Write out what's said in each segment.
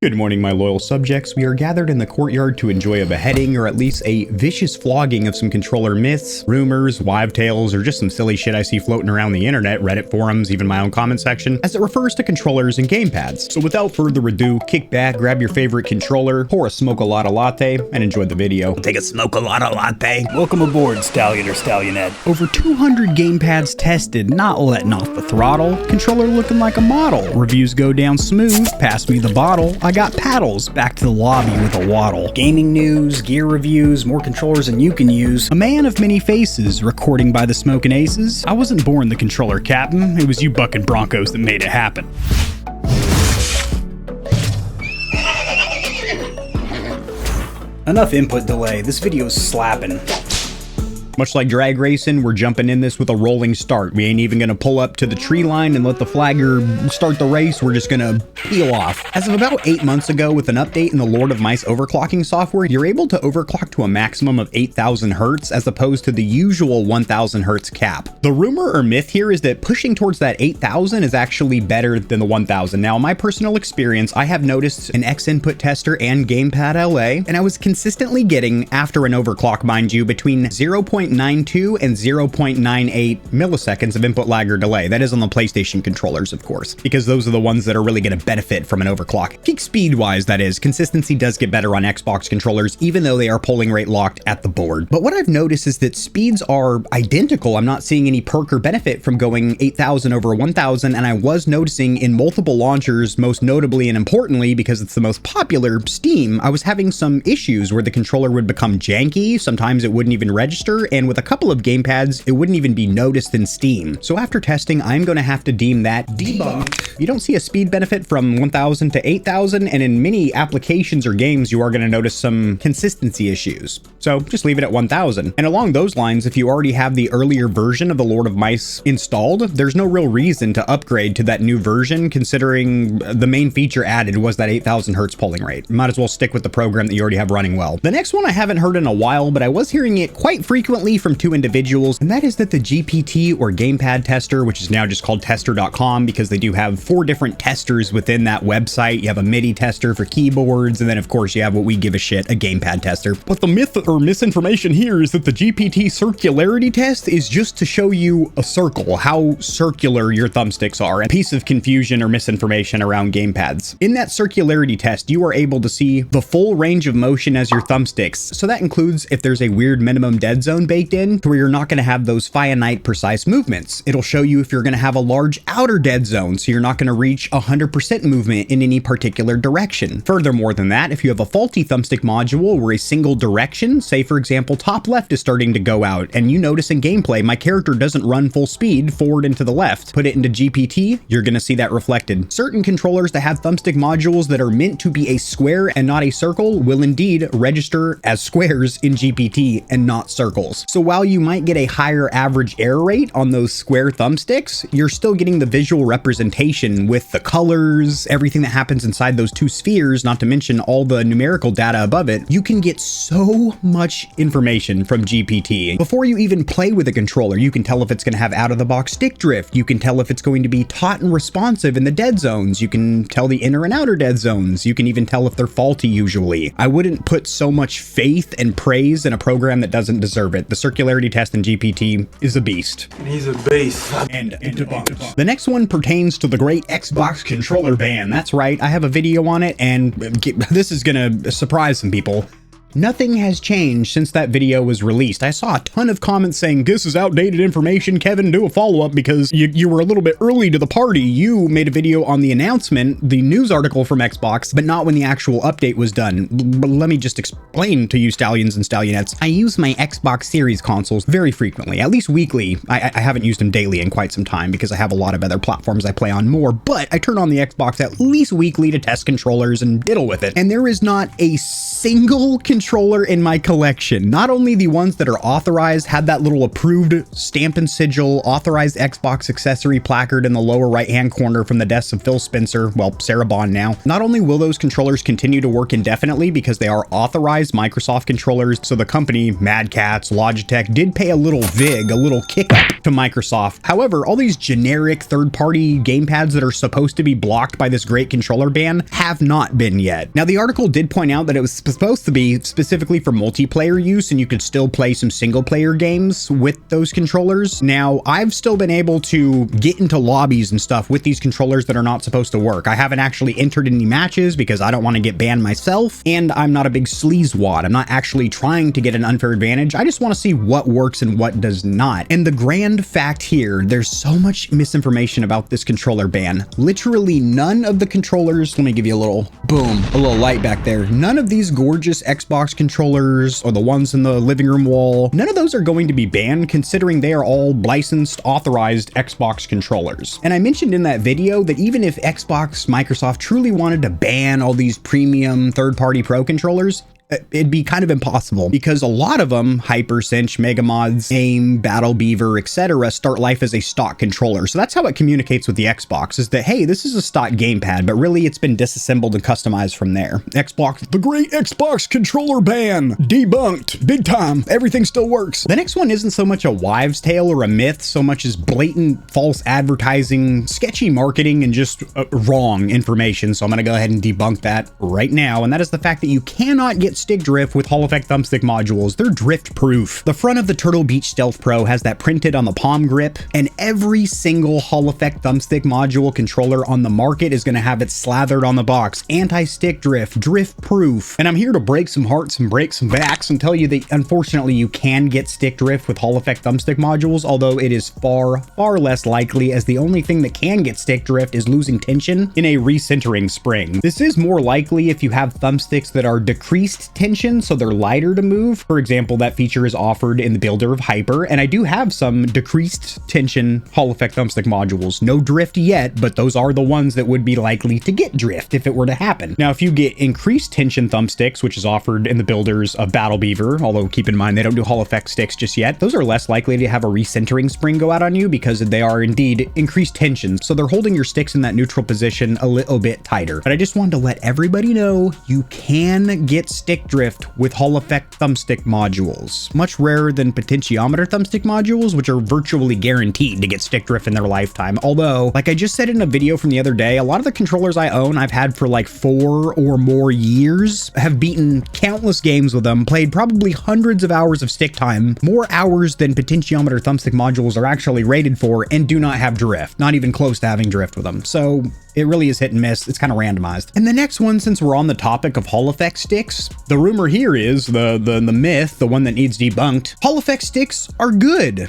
Good morning, my loyal subjects. We are gathered in the courtyard to enjoy a beheading, or at least a vicious flogging of some controller myths, rumors, wives' tales, or just some silly shit I see floating around the internet, Reddit forums, even my own comment section, as it refers to controllers and gamepads. So without further ado, kick back, grab your favorite controller, pour a smoke-a-lotta latte, and enjoy the video. Take a smoke-a-lotta latte. Welcome aboard, Stallion or Stallionette. Over 200 gamepads tested, not letting off the throttle. Controller looking like a model. Reviews go down smooth. Pass me the bottle. I got paddles, back to the lobby with a waddle. Gaming news, gear reviews, more controllers than you can use. A man of many faces, recording by the Smokin' Aces. I wasn't born the controller captain, it was you bucking Broncos that made it happen. Enough input delay, this video is slapping. Much like drag racing, we're jumping in this with a rolling start. We ain't even gonna pull up to the tree line and let the flagger start the race. We're just gonna peel off. As of about 8 months ago, with an update in the Lord of Mice overclocking software, you're able to overclock to a maximum of 8,000 hertz as opposed to the usual 1,000 hertz cap. The rumor or myth here is that pushing towards that 8,000 is actually better than the 1,000. Now, in my personal experience, I have noticed an X input tester and gamepad LA, and I was consistently getting, after an overclock mind you, between 0.92 and 0.98 milliseconds of input lag or delay. That is on the PlayStation controllers, of course, because those are the ones that are really going to benefit from an overclock. Peak speed wise, that is, consistency does get better on Xbox controllers, even though they are polling rate locked at the board. But what I've noticed is that speeds are identical. I'm not seeing any perk or benefit from going 8,000 over 1,000, and I was noticing in multiple launchers, most notably and importantly, because it's the most popular, Steam, I was having some issues where the controller would become janky. Sometimes it wouldn't even register, and with a couple of gamepads, it wouldn't even be noticed in Steam. So after testing, I'm going to have to deem that debunked. You don't see a speed benefit from 1,000 to 8,000, and in many applications or games, you are going to notice some consistency issues. So just leave it at 1,000. And along those lines, if you already have the earlier version of the Lord of Mice installed, there's no real reason to upgrade to that new version, considering the main feature added was that 8,000 hertz polling rate. Might as well stick with the program that you already have running well. The next one I haven't heard in a while, but I was hearing it quite frequently from two individuals, and that is that the GPT or gamepad tester, which is now just called tester.com because they do have 4 different testers within that website. You have a MIDI tester for keyboards, and then of course you have what we give a shit, a gamepad tester. But the myth or misinformation here is that the GPT circularity test is just to show you a circle, how circular your thumbsticks are, a piece of confusion or misinformation around gamepads. In that circularity test, you are able to see the full range of motion as your thumbsticks. So that includes if there's a weird minimum dead zone baked in, to where you're not going to have those finite precise movements. It'll show you if you're going to have a large outer dead zone, so you're not going to reach 100% movement in any particular direction. Furthermore than that, if you have a faulty thumbstick module where a single direction, say for example top left is starting to go out, and you notice in gameplay my character doesn't run full speed forward and to the left, put it into GPT, you're going to see that reflected. Certain controllers that have thumbstick modules that are meant to be a square and not a circle will indeed register as squares in GPT and not circles. So while you might get a higher average error rate on those square thumbsticks, you're still getting the visual representation with the colors, everything that happens inside those 2 spheres, not to mention all the numerical data above it. You can get so much information from GPT. Before you even play with a controller, you can tell if it's going to have out-of-the-box stick drift. You can tell if it's going to be taut and responsive in the dead zones. You can tell the inner and outer dead zones. You can even tell if they're faulty usually. I wouldn't put so much faith and praise in a program that doesn't deserve it. The circularity test in GPT is a beast. He's a beast. And debunked. The next one pertains to the great Xbox controller ban. That's right, I have a video on it, and this is gonna surprise some people. Nothing has changed since that video was released. I saw a ton of comments saying, this is outdated information, Kevin, do a follow-up because you were a little bit early to the party. You made a video on the announcement, the news article from Xbox, but not when the actual update was done. But let me just explain to you Stallions and Stallionettes. I use my Xbox Series consoles very frequently, at least weekly. I haven't used them daily in quite some time because I have a lot of other platforms I play on more, but I turn on the Xbox at least weekly to test controllers and diddle with it. And there is not a single controller controller in my collection. Not only the ones that are authorized, had that little approved stamp and sigil, authorized Xbox accessory placard in the lower right-hand corner from the desk of Phil Spencer, well, Sarah Bond now. Not only will those controllers continue to work indefinitely because they are authorized Microsoft controllers, so the company, Mad Catz, Logitech, did pay a little vig, a little kick up to Microsoft. However, all these generic third-party gamepads that are supposed to be blocked by this great controller ban have not been yet. Now, the article did point out that it was supposed to be specifically for multiplayer use and you could still play some single-player games with those controllers. Now, I've still been able to get into lobbies and stuff with these controllers that are not supposed to work. I haven't actually entered any matches because I don't want to get banned myself, and I'm not a big sleazewad. I'm not actually trying to get an unfair advantage. I just want to see what works and what does not. And the grand fact here, there's so much misinformation about this controller ban. Literally none of the controllers, let me give you a little boom, a little light back there. None of these gorgeous Xbox controllers or the ones in the living room wall, none of those are going to be banned considering they are all licensed, authorized Xbox controllers. And I mentioned in that video that even if Xbox, Microsoft truly wanted to ban all these premium third-party pro controllers, it'd be kind of impossible because a lot of them, HyperCinch, Megamods, AIM, Battle Beaver, etc., start life as a stock controller. So that's how it communicates with the Xbox, is that, hey, this is a stock gamepad, but really it's been disassembled and customized from there. Xbox, the great Xbox controller ban, debunked, big time, everything still works. The next one isn't so much a wives' tale or a myth so much as blatant false advertising, sketchy marketing, and just wrong information. So I'm gonna go ahead and debunk that right now, and that is the fact that you cannot get stick drift with Hall Effect thumbstick modules. They're drift proof. The front of the Turtle Beach Stealth Pro has that printed on the palm grip, and every single Hall Effect thumbstick module controller on the market is going to have it slathered on the box. Anti-stick drift, drift proof. And I'm here to break some hearts and break some backs and tell you that unfortunately you can get stick drift with Hall Effect thumbstick modules, although it is far, far less likely, as the only thing that can get stick drift is losing tension in a recentering spring. This is more likely if you have thumbsticks that are decreased tension, so they're lighter to move. For example, that feature is offered in the builder of HYPR, and I do have some decreased tension Hall Effect thumbstick modules. No drift yet, but those are the ones that would be likely to get drift if it were to happen. Now, if you get increased tension thumbsticks, which is offered in the builders of Battle Beaver, although keep in mind they don't do Hall Effect sticks just yet, those are less likely to have a recentering spring go out on you because they are indeed increased tension, so they're holding your sticks in that neutral position a little bit tighter. But I just wanted to let everybody know you can get stick drift with Hall Effect thumbstick modules. Much rarer than potentiometer thumbstick modules, which are virtually guaranteed to get stick drift in their lifetime. Although, like I just said in a video from the other day, a lot of the controllers I own, I've had for like 4 or more years, have beaten countless games with them, played probably hundreds of hours of stick time, more hours than potentiometer thumbstick modules are actually rated for, and do not have drift. Not even close to having drift with them. So it really is hit and miss. It's kind of randomized. And the next one, since we're on the topic of Hall Effect sticks, the rumor here is the myth, the one that needs debunked. Hall Effect sticks are good.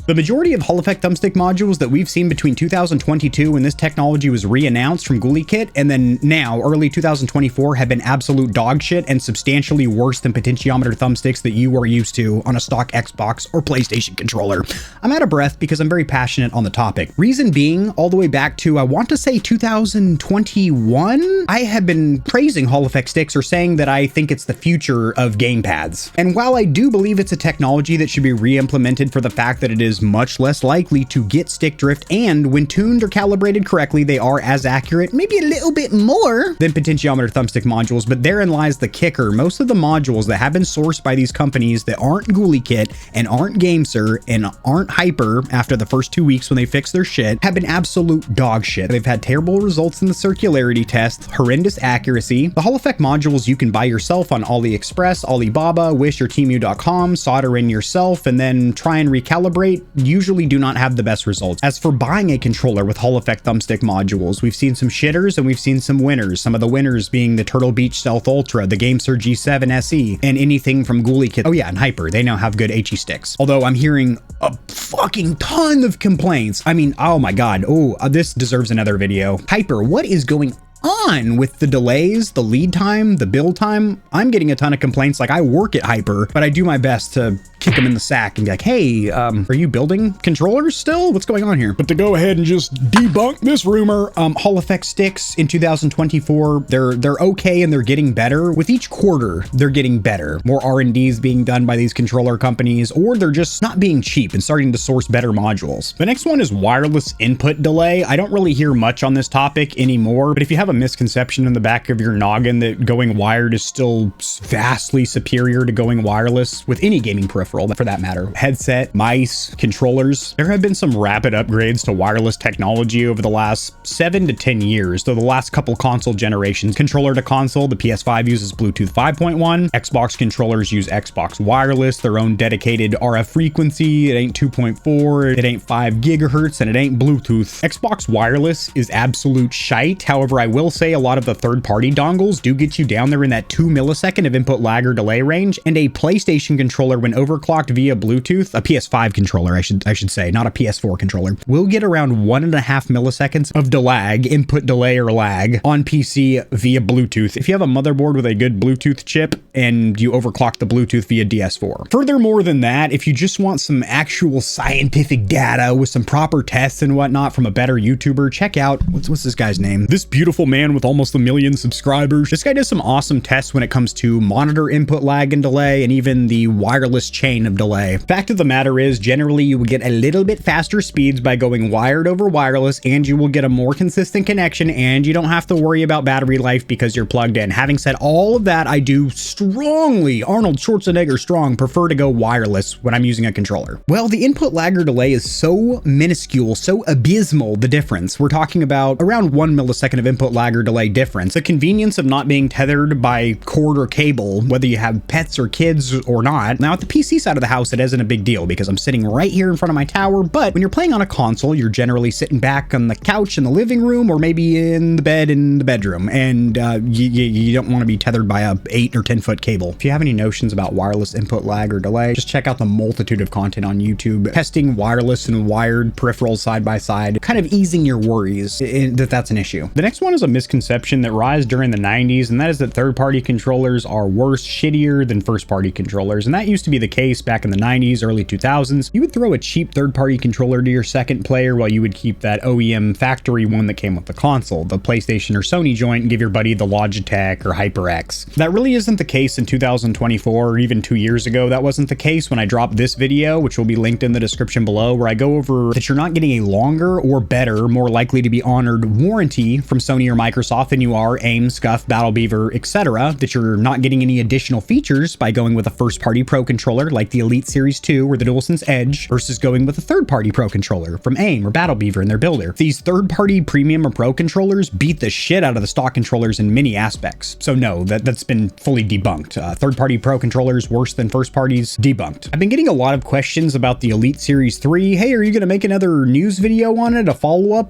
The majority of Hall Effect thumbstick modules that we've seen between 2022 when this technology was re-announced from GuliKit and then now, early 2024, have been absolute dog shit and substantially worse than potentiometer thumbsticks that you are used to on a stock Xbox or PlayStation controller. I'm out of breath because I'm very passionate on the topic. Reason being, all the way back to, I want to say 2021, I have been praising Hall Effect sticks or saying that I think it's the future of gamepads. And while I do believe it's a technology that should be re-implemented for the fact that it is much less likely to get stick drift, and when tuned or calibrated correctly, they are as accurate, maybe a little bit more than potentiometer thumbstick modules, but therein lies the kicker. Most of the modules that have been sourced by these companies that aren't GuliKit and aren't GameSir and aren't HYPR after the first 2 weeks when they fix their shit have been absolute dog shit. They've had terrible results in the circularity test, horrendous accuracy. The Hall Effect modules you can buy yourself on AliExpress, Alibaba, Wish, or Temu.com, solder in yourself, and then try and recalibrate, usually do not have the best results. As for buying a controller with Hall Effect thumbstick modules, we've seen some shitters and we've seen some winners. Some of the winners being the Turtle Beach Stealth Ultra, the GameSir G7 SE, and anything from GuliKit. Oh yeah, and HYPR, they now have good HE sticks. Although I'm hearing a fucking ton of complaints. I mean, oh my god, this deserves another video. HYPR, what is going on with the delays, the lead time, the build time. I'm getting a ton of complaints. Like, I work at HYPR, but I do my best to kick them in the sack and be like, hey, are you building controllers still? What's going on here? But to go ahead and just debunk this rumor, Hall Effect sticks in 2024, they're okay and they're getting better. With each quarter, they're getting better. More R&Ds being done by these controller companies, or they're just not being cheap and starting to source better modules. The next one is wireless input delay. I don't really hear much on this topic anymore, but if you have a misconception in the back of your noggin that going wired is still vastly superior to going wireless with any gaming peripheral, for that matter, headset, mice, controllers, there have been some rapid upgrades to wireless technology over the last 7 to 10 years. So the last couple console generations, controller to console, the PS5 uses Bluetooth 5.1, Xbox controllers use Xbox wireless, their own dedicated RF frequency. It ain't 2.4, it ain't 5 gigahertz, and it ain't Bluetooth. Xbox wireless is absolute shite. However, I will say a lot of the third-party dongles do get you down there in that 2 millisecond of input lag or delay range, and a PlayStation controller, when overclocked via Bluetooth, a PS5 controller, I should say, not a PS4 controller, will get around 1.5 milliseconds of delag, input delay or lag, on PC via Bluetooth if you have a motherboard with a good Bluetooth chip and you overclock the Bluetooth via DS4. Furthermore than that, if you just want some actual scientific data with some proper tests and whatnot from a better YouTuber, check out, what's this guy's name? This beautiful man with almost 1 million subscribers. This guy does some awesome tests when it comes to monitor input lag and delay, and even the wireless chain of delay. Fact of the matter is, generally you will get a little bit faster speeds by going wired over wireless, and you will get a more consistent connection, and you don't have to worry about battery life because you're plugged in. Having said all of that, I do strongly, Arnold Schwarzenegger strong, prefer to go wireless when I'm using a controller. Well, the input lag or delay is so minuscule, so abysmal, the difference. We're talking about around 1 millisecond of input lag or delay difference. The convenience of not being tethered by cord or cable, whether you have pets or kids or not. Now, at the PC side of the house, it isn't a big deal because I'm sitting right here in front of my tower, but when you're playing on a console, you're generally sitting back on the couch in the living room or maybe in the bed in the bedroom, and you don't want to be tethered by a 8 or 10 foot cable. If you have any notions about wireless input lag or delay, just check out the multitude of content on YouTube testing wireless and wired peripherals side by side, kind of easing your worries that that's an issue. The next one is a misconception that rise during the 90s, and that is that third-party controllers are worse, shittier than first-party controllers, and that used to be the case back in the 90s, early 2000s. You would throw a cheap third-party controller to your second player while you would keep that OEM factory one that came with the console, the PlayStation or Sony joint, and give your buddy the Logitech or HYPR. That really isn't the case in 2024 or even 2 years ago. That wasn't the case when I dropped this video, which will be linked in the description below, where I go over that you're not getting a longer or better, more likely to be honored warranty from Sony or Microsoft than you are AIM, Scuf, Battle Beaver, etc. That you're not getting any additional features by going with a first-party Pro controller like the Elite Series 2 or the DualSense Edge versus going with a third-party Pro controller from AIM or Battle Beaver in their builder. These third-party premium or Pro controllers beat the shit out of the stock controllers in many aspects. So no, that's been fully debunked. Third-party Pro controllers worse than first parties, debunked. I've been getting a lot of questions about the Elite Series 3. Hey, are you going to make another news video on it, a follow-up?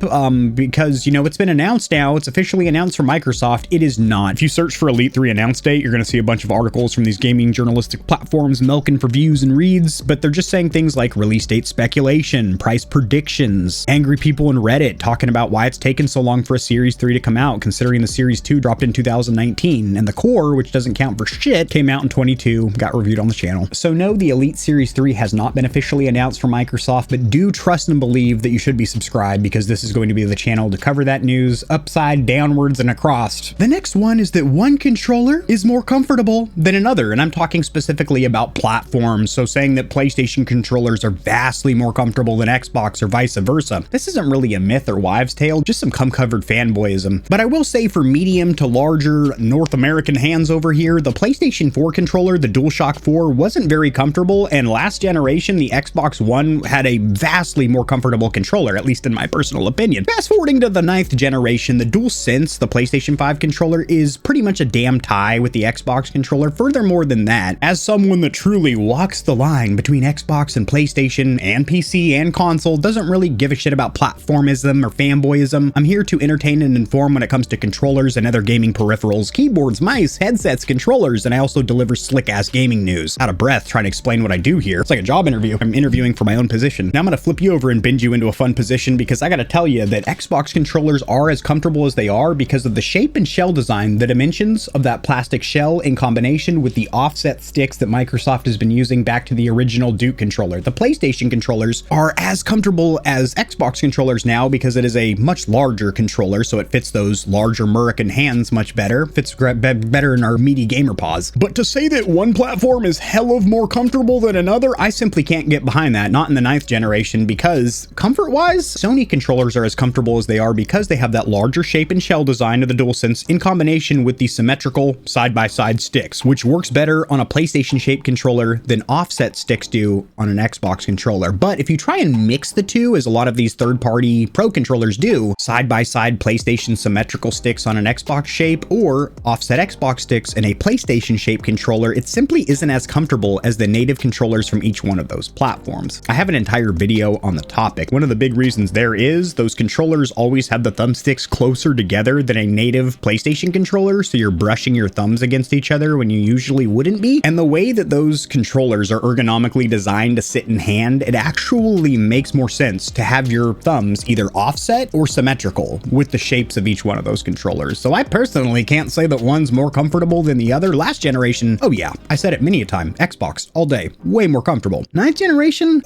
Because, you know, it's been announced now. It's officially announced from Microsoft. It is not. If you search for Elite 3 announce date, you're going to see a bunch of articles from these gaming journalistic platforms milking for views and reads, but they're just saying things like release date speculation, price predictions, angry people in Reddit talking about why it's taken so long for a Series 3 to come out, considering the Series 2 dropped in 2019, and the Core, which doesn't count for shit, came out in 22, got reviewed on the channel. So no, the Elite Series 3 has not been officially announced from Microsoft, but do trust and believe that you should be subscribed because this is going to be the channel to cover that news upside, downwards, and across. The next one is that one controller is more comfortable than another, and I'm talking specifically about platforms, so saying that PlayStation controllers are vastly more comfortable than Xbox or vice versa. This isn't really a myth or wives' tale, just some cum-covered fanboyism. But I will say for medium to larger North American hands over here, the PlayStation 4 controller, the DualShock 4, wasn't very comfortable, and last generation, the Xbox One had a vastly more comfortable controller, at least in my personal opinion. Fast forwarding to the 9th generation, the DualSense, the PlayStation 5 controller, is pretty much a damn tie with the Xbox controller. Furthermore than that, as someone that truly walks the line between Xbox and PlayStation and PC and console, doesn't really give a shit about platformism or fanboyism. I'm here to entertain and inform when it comes to controllers and other gaming peripherals, keyboards, mice, headsets, controllers, and I also deliver slick-ass gaming news. Out of breath trying to explain what I do here. It's like a job interview. I'm interviewing for my own position. Now I'm gonna flip you over and bend you into a fun position because I gotta tell you that Xbox controllers are as comfortable as they are because of the shape and shell design, the dimensions of that plastic shell in combination with the offset sticks that Microsoft has been using back to the original Duke controller. The PlayStation controllers are as comfortable as Xbox controllers now because it is a much larger controller, so it fits those larger American hands much better, fits better in our meaty gamer paws. But to say that one platform is hell of more comfortable than another, I simply can't get behind that, not in the 9th generation, because comfort-wise, Sony controllers are as comfortable as they are because they have that larger shape and shell design of the DualSense in combination with the symmetrical side-by-side sticks, which works better on a PlayStation-shaped controller than offset sticks do on an Xbox controller. But if you try and mix the two, as a lot of these third-party Pro controllers do, side-by-side PlayStation symmetrical sticks on an Xbox shape or offset Xbox sticks in a PlayStation-shaped controller, it simply isn't as comfortable as the native controllers from each one of those platforms. I have an entire video on the topic. One of the big reasons there is those controllers always have the thumbsticks closer together than a native PlayStation controller, so you're brushing your thumbs against each other when you usually wouldn't be. And the way that those controllers are ergonomically designed to sit in hand, it actually makes more sense to have your thumbs either offset or symmetrical with the shapes of each one of those controllers. So I personally can't say that one's more comfortable than the other. Last generation, oh yeah, I said it many a time, Xbox all day, way more comfortable. 9th generation,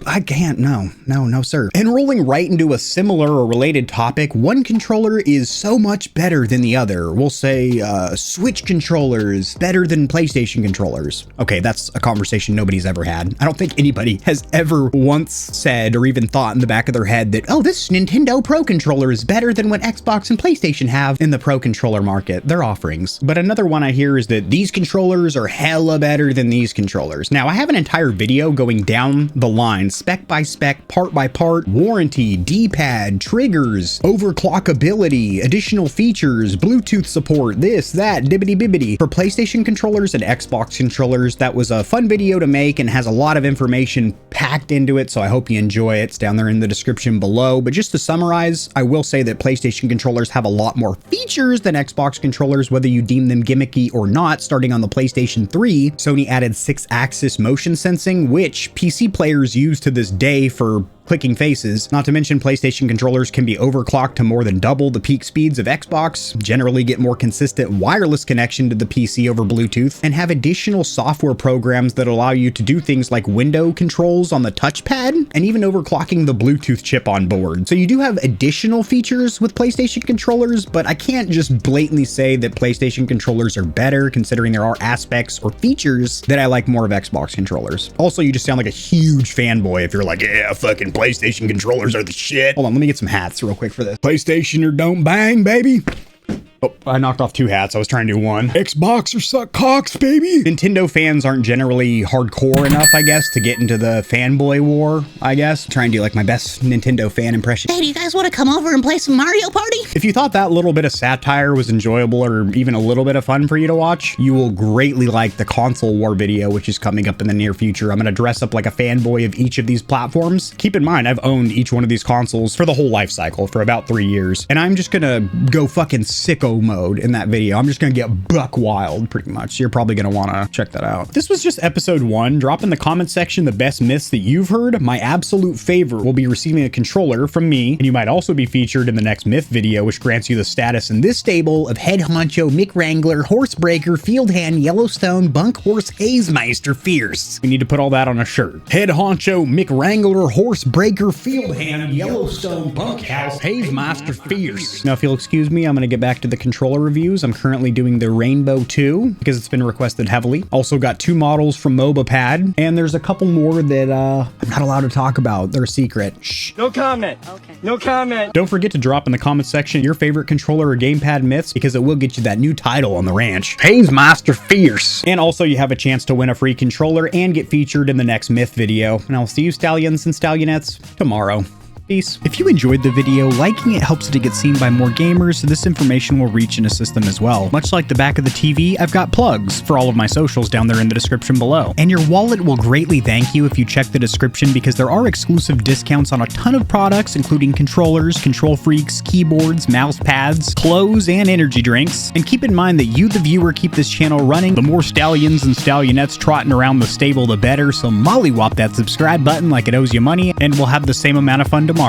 I can't, no sir. And rolling right into a similar or related topic, one controller is so much better than the other. We'll say Switch controllers better than PlayStation controllers. Okay, that's a conversation nobody's ever had. I don't think anybody has ever once said or even thought in the back of their head that, oh, this Nintendo Pro controller is better than what Xbox and PlayStation have in the Pro controller market, their offerings. But another one I hear is that these controllers are hella better than these controllers. Now, I have an entire video going down the line, spec by spec, part by part, warranty, D-pad, triggers, overclockability, additional features, Bluetooth support, this, that, dibbity bibbity for PlayStation controllers and Xbox controllers. That was a fun video to make and has a lot of information packed into it, so I hope you enjoy it. It's down there in the description below. But just to summarize, I will say that PlayStation controllers have a lot more features than Xbox controllers, whether you deem them gimmicky or not. Starting on the PlayStation 3, Sony added 6-axis motion sensing, which PC players use to this day for clicking faces. Not to mention PlayStation controllers can be overclocked to more than double the peak speeds of Xbox, generally get more consistent wireless connection to the PC over Bluetooth, and have additional software programs that allow you to do things like window controls on the touchpad and even overclocking the Bluetooth chip on board. So you do have additional features with PlayStation controllers, but I can't just blatantly say that PlayStation controllers are better, considering there are aspects or features that I like more of Xbox controllers. Also, you just sound like a huge fanboy if you're like, yeah, fucking PlayStation controllers are the shit. Hold on, let me get some hats real quick for this. PlayStation or don't bang, baby. Oh, I knocked off 2 hats. I was trying to do one. Xbox or suck cocks, baby. Nintendo fans aren't generally hardcore enough, I guess, to get into the fanboy war, I guess. Try and do like my best Nintendo fan impression. Hey, do you guys want to come over and play some Mario Party? If you thought that little bit of satire was enjoyable or even a little bit of fun for you to watch, you will greatly like the console war video, which is coming up in the near future. I'm going to dress up like a fanboy of each of these platforms. Keep in mind, I've owned each one of these consoles for the whole life cycle for about 3 years, and I'm just going to go fucking sicko mode in that video. I'm just gonna get buck wild pretty much. You're probably gonna want to check that out. This was just episode 1. Drop in the comment section the best myths that you've heard. My absolute favorite will be receiving a controller from me, and you might also be featured in the next myth video, which grants you the status in this stable of head honcho, Mick Wrangler, horsebreaker, field hand, Yellowstone, bunk horse, hazemeister, fierce. We need to put all that on a shirt. Head honcho, Mick Wrangler, horsebreaker, field hand, Yellowstone, bunkhouse, hazemeister, fierce. Now, if you'll excuse me, I'm gonna get back to the controller reviews. I'm currently doing the Rainbow 2 because it's been requested heavily. Also got 2 models from MobaPad, and there's a couple more that I'm not allowed to talk about. They're a secret. Shh. No comment. Okay. No comment. Don't forget to drop in the comment section your favorite controller or gamepad myths, because it will get you that new title on the ranch, Hazemeister Fierce. And also you have a chance to win a free controller and get featured in the next myth video. And I'll see you stallions and stallionettes tomorrow. Peace. If you enjoyed the video, liking it helps it to get seen by more gamers, so this information will reach and assist them as well. Much like the back of the TV, I've got plugs for all of my socials down there in the description below. And your wallet will greatly thank you if you check the description, because there are exclusive discounts on a ton of products, including controllers, KontrolFreeks, keyboards, mouse pads, clothes, and energy drinks. And keep in mind that you, the viewer, keep this channel running. The more Stallions and Stallionettes trotting around the stable, the better, so mollywop that subscribe button like it owes you money, and we'll have the same amount of fun tomorrow.